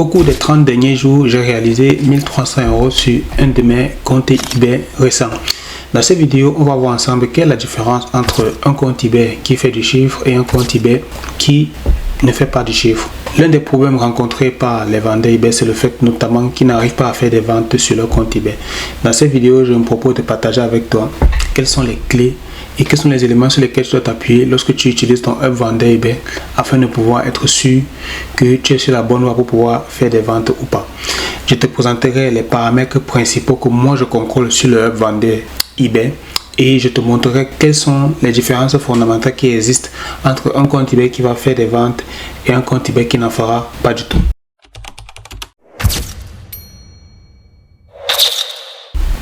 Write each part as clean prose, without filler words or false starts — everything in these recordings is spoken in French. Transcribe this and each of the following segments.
Au cours des 30 derniers jours, j'ai réalisé 1300 € sur un de mes comptes eBay récents. Dans cette vidéo, on va voir ensemble quelle est la différence entre un compte eBay qui fait du chiffre et un compte eBay qui ne fait pas de chiffre. L'un des problèmes rencontrés par les vendeurs eBay, c'est le fait notamment qu'ils n'arrivent pas à faire des ventes sur leur compte eBay. Dans cette vidéo, je me propose de partager avec toi quelles sont les clés et quels sont les éléments sur lesquels tu dois t'appuyer lorsque tu utilises ton hub vendeur eBay afin de pouvoir être sûr que tu es sur la bonne voie pour pouvoir faire des ventes ou pas. Je te présenterai les paramètres principaux que moi je contrôle sur le hub vendeur eBay et je te montrerai quelles sont les différences fondamentales qui existent entre un compte eBay qui va faire des ventes et un compte eBay qui n'en fera pas du tout.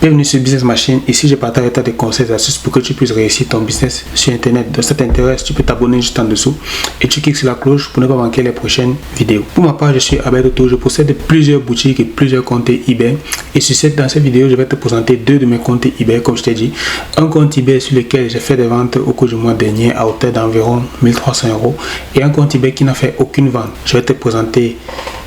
Bienvenue sur Business Machine. Ici je partage avec toi des conseils et astuces pour que tu puisses réussir ton business sur internet. Donc si ça t'intéresse, tu peux t'abonner juste en dessous et tu cliques sur la cloche pour ne pas manquer les prochaines vidéos. Pour ma part, je suis Abel Toto. Je possède plusieurs boutiques et plusieurs comptes eBay. Et dans cette vidéo, je vais te présenter deux de mes comptes eBay, comme je t'ai dit. Un compte eBay sur lequel j'ai fait des ventes au cours du mois dernier à hauteur d'environ 1300 € et un compte eBay qui n'a fait aucune vente. Je vais te présenter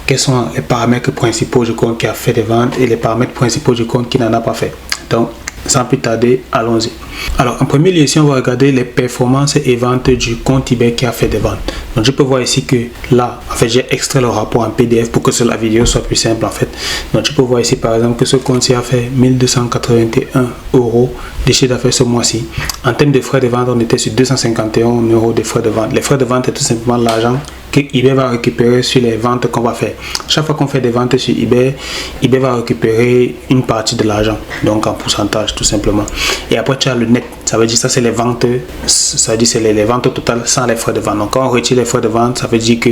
quels sont les paramètres principaux du compte qui a fait des ventes et les paramètres principaux du compte qui n'en a pas fait. Donc, sans plus tarder, allons-y. Alors, en premier lieu, ici, on va regarder les performances et ventes du compte eBay qui a fait des ventes. Donc, je peux voir ici que là, en fait, j'ai extrait le rapport en PDF pour que la vidéo soit plus simple, en fait. Donc, tu peux voir ici, par exemple, que ce compte-ci a fait 1281 € de chiffre d'affaires ce mois-ci. En termes de frais de vente, on était sur 251 € de frais de vente. Les frais de vente, c'est tout simplement l'argent que eBay va récupérer sur les ventes qu'on va faire. Chaque fois qu'on fait des ventes sur eBay, eBay va récupérer une partie de l'argent, donc en pourcentage tout simplement. Et après tu as le net, ça veut dire ça c'est les ventes, ça veut dire c'est les ventes totales sans les frais de vente. Donc quand on retire les frais de vente, ça veut dire que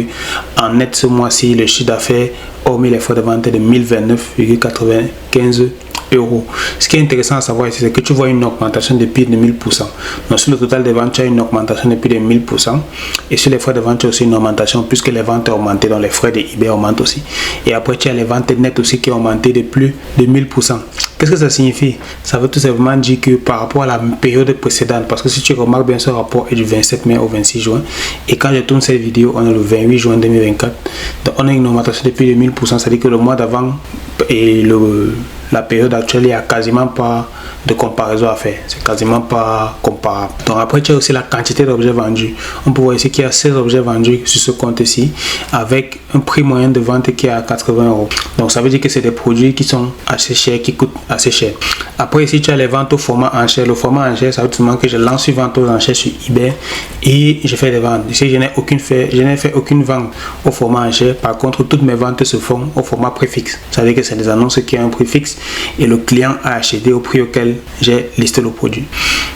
en net ce mois-ci, le chiffre d'affaires hormis les frais de vente est de 1029,95 €. Ce qui est intéressant à savoir ici, c'est que tu vois une augmentation de plus de 1000%. Donc sur le total des ventes, tu as une augmentation de plus de 1000%. Et sur les frais de vente, tu as aussi une augmentation puisque les ventes ont augmenté, donc les frais de eBay augmentent aussi. Et après, tu as les ventes nettes aussi qui ont augmenté de plus de 1000%. Qu'est-ce que ça signifie? Ça veut tout simplement dire que par rapport à la période précédente, parce que si tu remarques bien, ce rapport est du 27 mai au 26 juin. Et quand je tourne cette vidéo, on est le 28 juin 2024. Donc on a une augmentation de plus de 1000%. C'est-à-dire que le mois d'avant et la période actuelle, il n'y a quasiment pas de comparaison à faire. C'est quasiment pas comparable. Donc après, tu as aussi la quantité d'objets vendus. On peut voir ici qu'il y a 16 objets vendus sur ce compte-ci avec un prix moyen de vente qui est à 80 €. Donc ça veut dire que c'est des produits qui sont assez chers, qui coûtent assez cher. Après ici, tu as les ventes au format enchère. Le format enchère, ça veut dire que je lance une vente aux enchères sur eBay et je fais des ventes. Ici, je n'ai fait aucune vente au format enchère. Par contre, toutes mes ventes se font au format préfixe. Ça veut dire que c'est des annonces qui ont un prix fixe et le client a acheté au prix auquel j'ai listé le produit.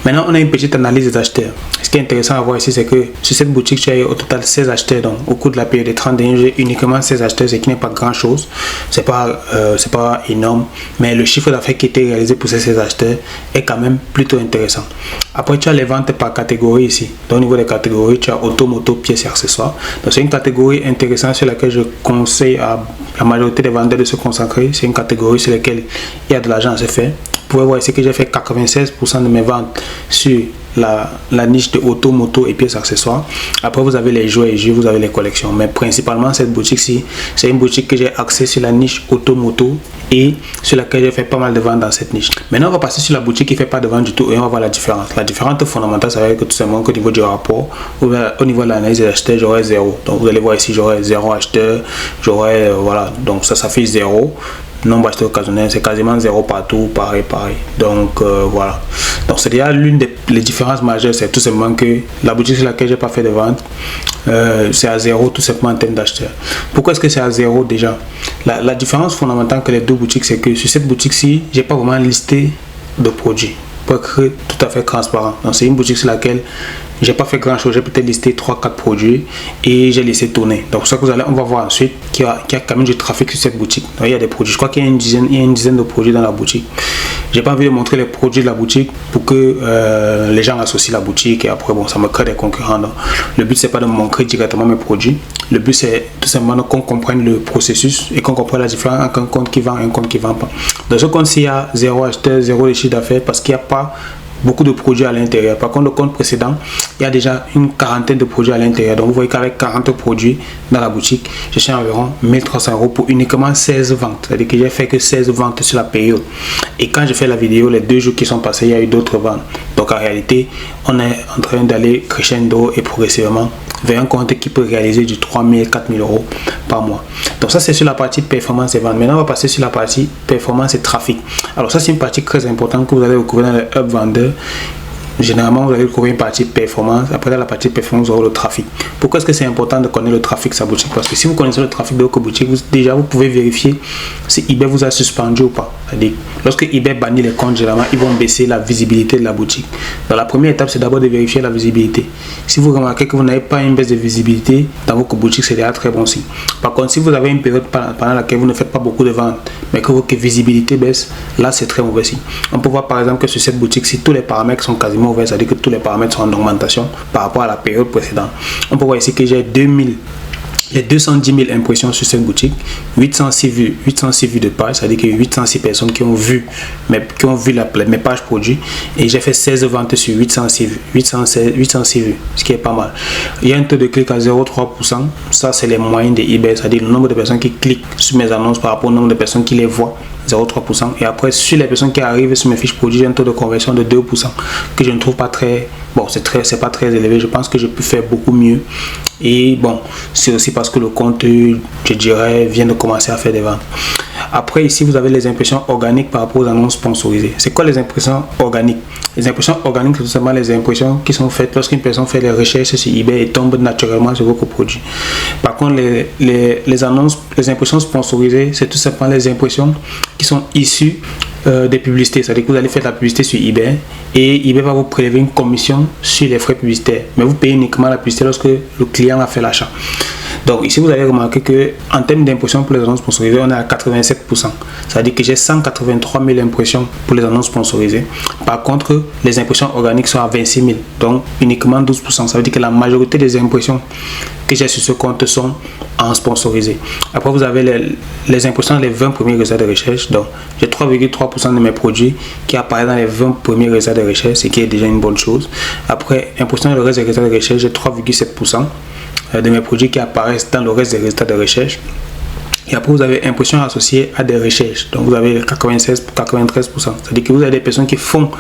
Maintenant, on a une petite analyse des acheteurs. Ce qui est intéressant à voir ici, c'est que sur cette boutique, tu as eu au total 16 acheteurs. Donc, au cours de la période des 30 derniers jours, uniquement 16 acheteurs, ce qui n'est pas grand-chose. C'est pas énorme, mais le chiffre d'affaires qui était réalisé pour ces 16 acheteurs est quand même plutôt intéressant. Après, tu as les ventes par catégorie ici. Donc, au niveau des catégories, tu as auto, moto, pièces et accessoires. Donc, c'est une catégorie intéressante sur laquelle je conseille à la majorité des vendeurs de se concentrer. C'est une catégorie sur laquelle il y a de l'argent à se faire. Vous pouvez voir ici que j'ai fait 96% de mes ventes sur la niche de auto, moto et pièces accessoires. Après, vous avez les jouets et jeux, vous avez les collections. Mais principalement, cette boutique-ci, c'est une boutique que j'ai axée sur la niche auto, moto et sur laquelle j'ai fait pas mal de ventes dans cette niche. Maintenant, on va passer sur la boutique qui ne fait pas de vente du tout et on va voir la différence. La différence fondamentale, ça va être que tout simplement qu'au niveau du rapport, au niveau de l'analyse des acheteurs, j'aurai 0. Donc, vous allez voir ici, j'aurai 0 acheteur, j'aurai, voilà, donc ça fait 0. Nombre d'acheteurs occasionnels, c'est quasiment 0 partout, pareil. Donc voilà. Donc c'est déjà l'une des différences majeures, c'est tout simplement que la boutique sur laquelle j'ai pas fait de vente, c'est à 0 tout simplement en termes d'acheteurs. Pourquoi est-ce que c'est à 0 déjà? La différence fondamentale que les deux boutiques, c'est que sur cette boutique-ci, j'ai pas vraiment listé de produits pour être tout à fait transparent. Donc c'est une boutique sur laquelle j'ai pas fait grand chose, j'ai peut-être listé 3-4 produits et j'ai laissé tourner. Donc ça que on va voir ensuite qu'il y a quand même du trafic sur cette boutique. Donc, il y a des produits, je crois qu'il y a une dizaine de produits dans la boutique. J'ai pas envie de montrer les produits de la boutique pour que les gens associent la boutique et après bon ça me crée des concurrents. Donc, le but c'est pas de montrer directement mes produits. Le but c'est tout simplement qu'on comprenne le processus et qu'on comprenne la différence entre un compte qui vend et un compte qui vend pas. Dans ce compte-ci, il y a 0 acheteur, 0 de chiffre d'affaires parce qu'il n'y a pas beaucoup de produits à l'intérieur. Par contre, le compte précédent, il y a déjà une quarantaine de produits à l'intérieur. Donc, vous voyez qu'avec 40 produits dans la boutique, je suis environ 1300 € pour uniquement 16 ventes. C'est-à-dire que j'ai fait que 16 ventes sur la période. Et quand je fais la vidéo, les 2 jours qui sont passés, il y a eu d'autres ventes. Donc, en réalité, on est en train d'aller crescendo et progressivement vers un compte qui peut réaliser du 3 000, 4 000 € par mois. Donc ça, c'est sur la partie performance et vente. Maintenant, on va passer sur la partie performance et trafic. Alors ça, c'est une partie très importante que vous allez recouvrir dans le hub vendeur. Généralement, vous allez recouvrir une partie performance. Après, dans la partie performance, vous aurez le trafic. Pourquoi est-ce que c'est important de connaître le trafic de sa boutique? Parce que si vous connaissez le trafic de votre boutique, déjà, vous pouvez vérifier si eBay vous a suspendu ou pas. C'est-à-dire, lorsque eBay bannit les comptes, généralement, ils vont baisser la visibilité de la boutique. Donc, la première étape, c'est d'abord de vérifier la visibilité. Si vous remarquez que vous n'avez pas une baisse de visibilité dans votre boutique, c'est déjà très bon signe. Par contre, si vous avez une période pendant laquelle vous ne faites pas beaucoup de ventes, mais que votre visibilité baisse, là, c'est très mauvais signe. On peut voir par exemple que sur cette boutique, si tous les paramètres sont quasiment ouverts, c'est-à-dire que tous les paramètres sont en augmentation par rapport à la période précédente. On peut voir ici que j'ai 210 000 impressions sur cette boutique, 806 vues de page, c'est-à-dire que 806 personnes qui ont vu mes pages produits, et j'ai fait 16 ventes sur 806 vues, ce qui est pas mal. Il y a un taux de clic à 0,3%, ça c'est les moyennes de eBay, c'est-à-dire le nombre de personnes qui cliquent sur mes annonces par rapport au nombre de personnes qui les voient, 0,3%. Et après, sur les personnes qui arrivent sur mes fiches produits, j'ai un taux de conversion de 2%, que je ne trouve pas très bon, c'est pas très élevé. Je pense que je peux faire beaucoup mieux. Et bon, c'est aussi parce que le compte, je dirais, vient de commencer à faire des ventes. Après, ici, vous avez les impressions organiques par rapport aux annonces sponsorisées. C'est quoi les impressions organiques? Les impressions organiques, c'est tout simplement les impressions qui sont faites lorsqu'une personne fait des recherches sur eBay et tombe naturellement sur votre produit. Par contre, les impressions sponsorisées, c'est tout simplement les impressions qui sont issues des publicités. C'est-à-dire que vous allez faire de la publicité sur eBay et eBay va vous prélever une commission sur les frais publicitaires. Mais vous payez uniquement la publicité lorsque le client a fait l'achat. Donc ici, vous allez remarquer que en termes d'impressions pour les annonces sponsorisées, on est à 87%. C'est-à-dire que j'ai 183 000 impressions pour les annonces sponsorisées. Par contre, les impressions organiques sont à 26 000, donc uniquement 12%. Ça veut dire que la majorité des impressions que j'ai sur ce compte sont en sponsorisé. Après, vous avez les impressions dans les 20 premiers résultats de recherche. Donc, j'ai 3,3% de mes produits qui apparaissent dans les 20 premiers résultats de recherche, ce qui est déjà une bonne chose. Après, impression dans le reste des résultats de recherche, j'ai 3,7% de mes produits qui apparaissent dans le reste des résultats de recherche. Et après, vous avez impression associée à des recherches. Donc, vous avez 93%. C'est-à-dire que vous avez des personnes qui font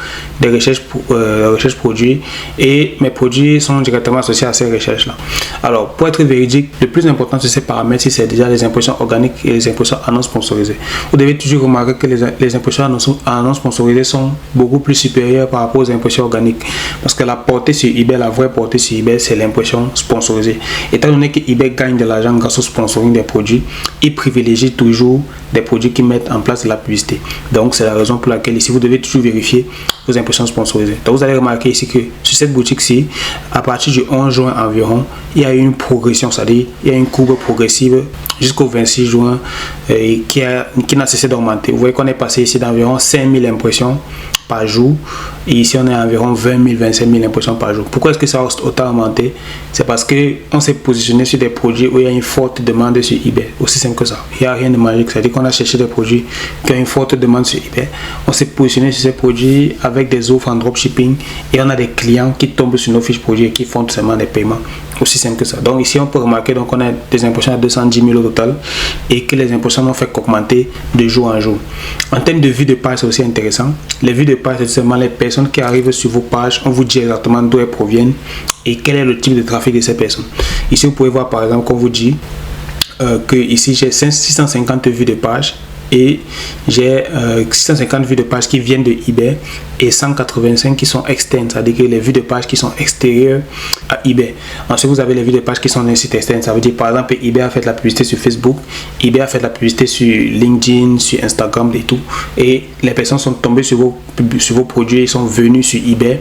des recherches produits et mes produits sont directement associés à ces recherches-là. Alors, pour être véridique, le plus important sur ces paramètres, c'est déjà les impressions organiques et les impressions annonces sponsorisées. Vous devez toujours remarquer que les impressions annonces sponsorisées sont beaucoup plus supérieures par rapport aux impressions organiques. Parce que la portée sur eBay, la vraie portée sur eBay, c'est l'impression sponsorisée. Étant donné que eBay gagne de l'argent grâce au sponsoring des produits, il privilégie toujours des produits qui mettent en place de la publicité. Donc, c'est la raison pour laquelle ici, vous devez toujours vérifier vos impressions sponsorisées. Donc, vous allez remarquer ici que sur cette boutique-ci, à partir du 11 juin environ, il y a eu une progression, c'est-à-dire il y a une courbe progressive jusqu'au 26 juin qui n'a cessé d'augmenter. Vous voyez qu'on est passé ici d'environ 5 000 impressions par jour et ici on est à environ 20 000, 25 000 impressions par jour. Pourquoi est-ce que ça a autant augmenté? C'est parce qu'on s'est positionné sur des produits où il y a une forte demande sur eBay. Aussi simple que ça. Il n'y a rien de magique. C'est-à-dire qu'on a cherché des produits qui ont une forte demande sur eBay. On s'est positionné sur ces produits avec des offres en dropshipping et on a des clients qui tombent sur nos fiches produits et qui font tout simplement des paiements. Aussi simple que ça. Donc ici on peut remarquer qu'on a des impressions à 210 000 au total et que les impressions n'ont fait qu'augmenter de jour en jour. En termes de vues de page, c'est aussi intéressant. Les vues de page, c'est seulement les personnes qui arrivent sur vos pages. On vous dit exactement d'où elles proviennent et quel est le type de trafic de ces personnes. Ici vous pouvez voir par exemple qu'on vous dit que ici j'ai 650 vues de page et j'ai 650 vues de page qui viennent de eBay et 185 qui sont externes, c'est-à-dire que les vues de page qui sont extérieures à eBay. Ensuite, vous avez les vues de page qui sont d'un site externe. Ça veut dire, par exemple, eBay a fait de la publicité sur Facebook, eBay a fait de la publicité sur LinkedIn, sur Instagram et tout. Et les personnes sont tombées sur vos produits, ils sont venus sur eBay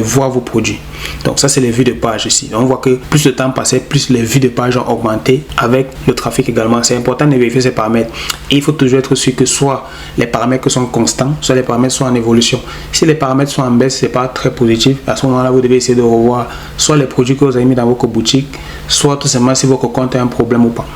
voir vos produits. Donc ça, c'est les vues de page ici. Donc, on voit que plus le temps passait, plus les vues de page ont augmenté avec le trafic également. C'est important de vérifier ces paramètres. Et il faut toujours être sûr que soit les paramètres sont constants, soit les paramètres sont en évolution. Si les paramètres sont en baisse, c'est pas très positif. À ce moment-là, vous devez essayer de revoir soit les produits que vous avez mis dans votre boutique, soit tout simplement si votre compte a un problème ou pas.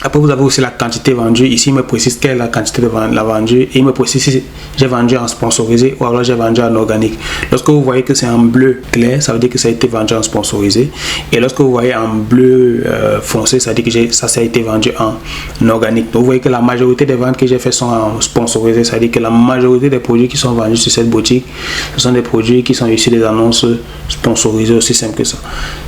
Après, vous avez aussi la quantité vendue. Ici, il me précise quelle est la quantité de la vendue. Et il me précise si j'ai vendu en sponsorisé ou alors j'ai vendu en organique. Lorsque vous voyez que c'est en bleu clair, ça veut dire que ça a été vendu en sponsorisé. Et lorsque vous voyez en bleu foncé, ça veut dire que ça a été vendu en organique. Donc, vous voyez que la majorité des ventes que j'ai fait sont en sponsorisé. Ça veut dire que la majorité des produits qui sont vendus sur cette boutique, ce sont des produits qui sont issus des annonces sponsorisées, aussi simple que ça.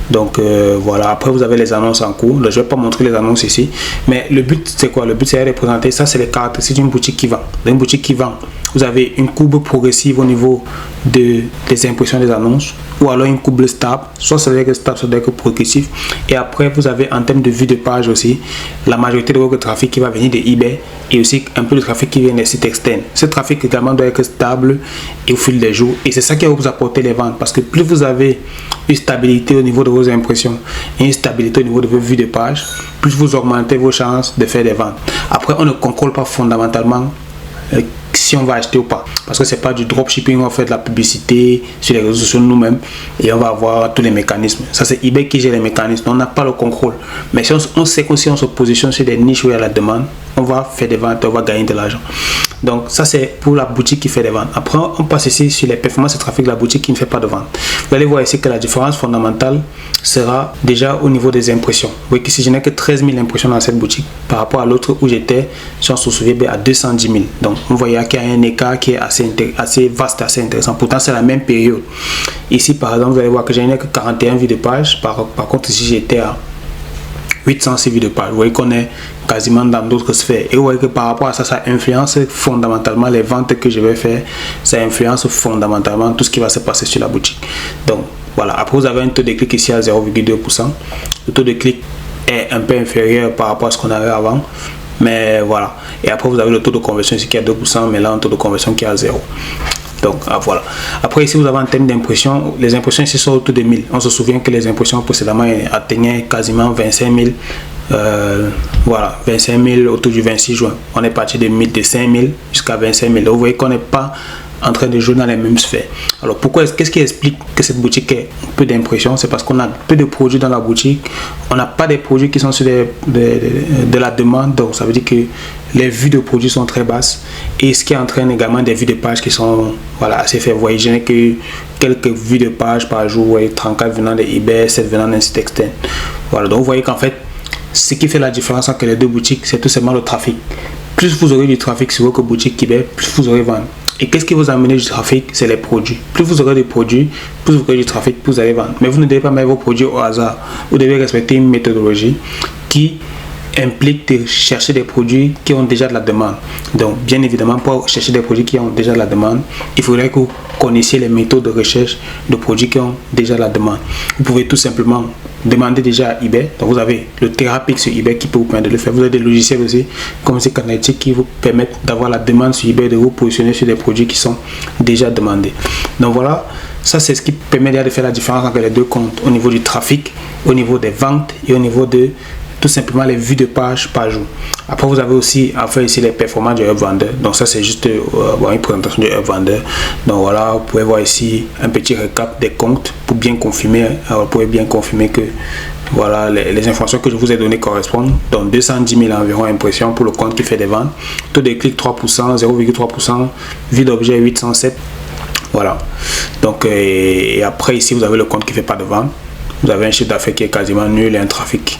Donc, voilà. Après, vous avez les annonces en cours. Donc, je ne vais pas montrer les annonces ici. Mais le but, c'est quoi? Le but, c'est de présenter ça, c'est les caractéristiques d'une boutique qui vend. Dans une boutique qui vend, vous avez une courbe progressive au niveau des impressions des annonces, ou alors une courbe stable, soit ça veut dire que stable, ça veut dire que progressif. Et après, vous avez en termes de vue de page aussi, la majorité de votre trafic qui va venir de eBay et aussi un peu de trafic qui vient des sites externes. Ce trafic également doit être stable et au fil des jours. Et c'est ça qui va vous apporter les ventes, parce que plus vous avez une stabilité au niveau de vos impressions et une stabilité au niveau de vos vues de page, plus vous augmentez vos chances de faire des ventes. Après, on ne contrôle pas fondamentalement si on va acheter ou pas, parce que c'est pas du dropshipping. On va faire de la publicité sur les réseaux sociaux nous-mêmes et on va avoir tous les mécanismes. Ça, c'est eBay qui gère les mécanismes. On n'a pas le contrôle, mais si on sait que si on se positionne sur des niches où il y a la demande, on va faire des ventes, on va gagner de l'argent. Donc ça, c'est pour la boutique qui fait des ventes. Après, on passe ici sur les performances et trafic de la boutique qui ne fait pas de vente. Vous allez voir ici que la différence fondamentale sera déjà au niveau des impressions. Vous voyez que si je n'ai que 13 000 impressions dans cette boutique par rapport à l'autre où j'étais, si on se souvient, à 210 000. Donc vous voyez qu'il y a un écart qui est assez vaste, assez intéressant. Pourtant, c'est la même période. Ici, par exemple, vous allez voir que je n'ai que 41 vues de page. Par contre, ici, j'étais à 806 vues de page. Vous voyez qu'on est quasiment dans d'autres sphères. Et vous voyez que par rapport à ça, ça influence fondamentalement les ventes que je vais faire. Ça influence fondamentalement tout ce qui va se passer sur la boutique. Donc, voilà. Après, vous avez un taux de clic ici à 0,2%. Le taux de clic est un peu inférieur par rapport à ce qu'on avait avant. Mais voilà. Et après, vous avez le taux de conversion ici qui est à 2%. Mais là, un taux de conversion qui est à 0. Donc voilà. Après ici vous avez en termes d'impression, les impressions ici sont autour de 1000. On se souvient que les impressions précédemment atteignaient quasiment 25 000. Voilà, 25 000 autour du 26 juin. On est parti de 5 000 jusqu'à 25 000. Donc vous voyez qu'on n'est pas en train de jouer dans les mêmes sphères. Alors pourquoi, qu'est-ce qui explique que cette boutique ait peu d'impression? C'est parce qu'on a peu de produits dans la boutique. On n'a pas des produits qui sont sur de la demande. Donc ça veut dire que les vues de produits sont très basses. Et ce qui entraîne également des vues de page qui sont assez faibles. Vous voyez, je n'ai que quelques vues de page par jour. Vous voyez, 34 venant de eBay, 7 venant d'un site externe. Voilà, donc vous voyez qu'en fait, ce qui fait la différence entre les deux boutiques, c'est tout simplement le trafic. Plus vous aurez du trafic sur votre boutique eBay, plus vous aurez vendu. Et qu'est-ce qui vous amène du trafic? C'est les produits. Plus vous aurez des produits, plus vous aurez du trafic, plus vous allez vendre. Mais vous ne devez pas mettre vos produits au hasard. Vous devez respecter une méthodologie qui implique de chercher des produits qui ont déjà de la demande. Donc, bien évidemment, pour chercher des produits qui ont déjà de la demande, il faudrait que vous connaissiez les méthodes de recherche de produits qui ont déjà de la demande. Vous pouvez tout simplement demander déjà à eBay. Donc, vous avez le Therapix sur eBay qui peut vous permettre de le faire. Vous avez des logiciels aussi, comme ces Canaltic, qui vous permettent d'avoir la demande sur eBay, de vous positionner sur des produits qui sont déjà demandés. Donc, voilà. Ça, c'est ce qui permet de faire la différence entre les deux comptes au niveau du trafic, au niveau des ventes et au niveau de tout simplement les vues de page par jour. Après, vous avez aussi à faire ici les performances du Hub Vendeur. Donc ça, c'est juste une présentation du Hub Vendeur. Donc voilà, vous pouvez voir ici un petit récap des comptes pour bien confirmer. Vous pouvez bien confirmer que voilà, les informations que je vous ai données correspondent. Donc 210 000 environ impressions pour le compte qui fait des ventes. Taux de clic 3%, 0,3%. Vue d'objet 807. Voilà. Donc et après ici, vous avez le compte qui fait pas de vente. Vous avez un chiffre d'affaires qui est quasiment nul et un trafic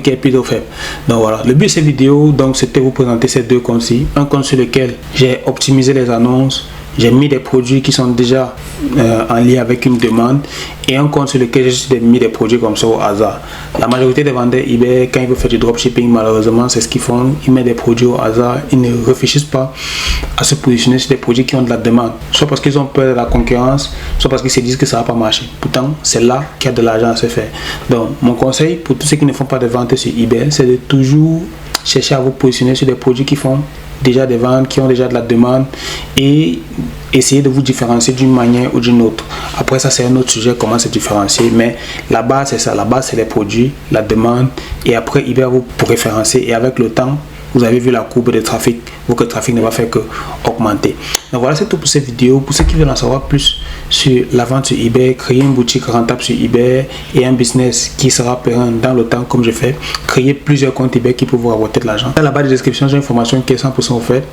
qui est plutôt faible. Donc voilà, le but de cette vidéo, donc c'était vous présenter ces deux comptes-ci. Un compte sur lequel j'ai optimisé les annonces, j'ai mis des produits qui sont déjà en lien avec une demande, et un compte sur lequel j'ai mis des produits comme ça au hasard. La majorité des vendeurs eBay, quand ils veulent faire du dropshipping, malheureusement c'est ce qu'ils font, ils mettent des produits au hasard, ils ne réfléchissent pas à se positionner sur des produits qui ont de la demande, soit parce qu'ils ont peur de la concurrence, soit parce qu'ils se disent que ça va pas marcher. Pourtant c'est là qu'il y a de l'argent à se faire. Donc mon conseil pour tous ceux qui ne font pas de vente sur eBay, c'est de toujours chercher à vous positionner sur des produits qui font déjà des ventes, qui ont déjà de la demande, et essayer de vous différencier d'une manière ou d'une autre. Après ça, c'est un autre sujet, comment se différencier, mais la base c'est ça, la base c'est les produits, la demande, et après eBay vous pour référencer, et avec le temps vous avez vu la courbe de trafic, votre trafic ne va faire que augmenter. Donc voilà, c'est tout pour cette vidéo. Pour ceux qui veulent en savoir plus sur la vente sur eBay, créer une boutique rentable sur eBay et un business qui sera pérenne dans le temps comme je fais, créer plusieurs comptes eBay qui peuvent vous rapporter de l'argent. Dans la barre de description, j'ai une formation qui est 100% offerte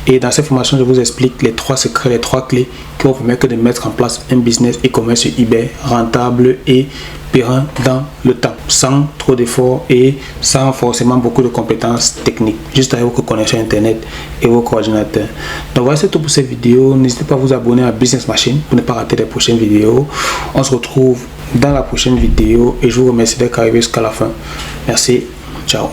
et dans cette formation, je vous explique les 3 secrets, les 3 clés qui vont vous permettre de mettre en place un business e-commerce sur eBay rentable et pérenne dans le temps, sans trop d'efforts et sans forcément beaucoup de compétences techniques, juste avec vos connexions internet et vos coordinateurs. Donc voilà, c'est tout pour cette vidéo. N'hésitez pas à vous abonner à Business Machine pour ne pas rater les prochaines vidéos. On se retrouve dans la prochaine vidéo et je vous remercie d'être arrivé jusqu'à la fin. Merci, ciao.